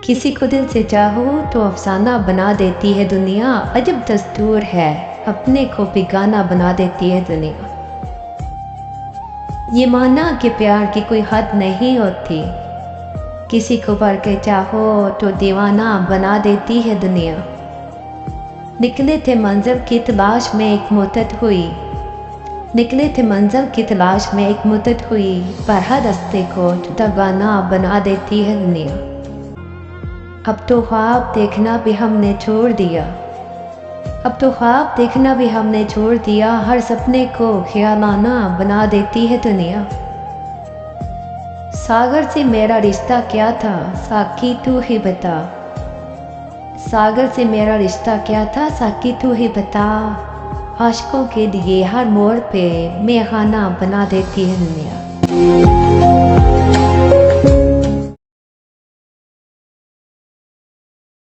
किसी को दिल से चाहो तो अफसाना बना देती है दुनिया। अजब दस्तूर है, अपने को बेगाना बना देती है दुनिया। ये माना कि प्यार की कोई हद नहीं होती, किसी को भर के चाहो तो दीवाना बना देती है दुनिया। निकले थे मंजिल की तलाश में एक मुद्दत हुई, निकले थे मंजिल की तलाश में एक मुद्दत हुई, पर हर रास्ते को दगाना बना देती है दुनिया। अब तो ख्वाब देखना भी हमने छोड़ दिया, अब तो ख्वाब देखना भी हमने छोड़ दिया, हर सपने को ख्यालाना बना देती है दुनिया। सागर से मेरा रिश्ता क्या था साकी तू ही बता, सागर से मेरा रिश्ता क्या था साकी तू ही बता, आशिकों के लिए हर मोड़ पे मेखाना बना देती है दुनिया।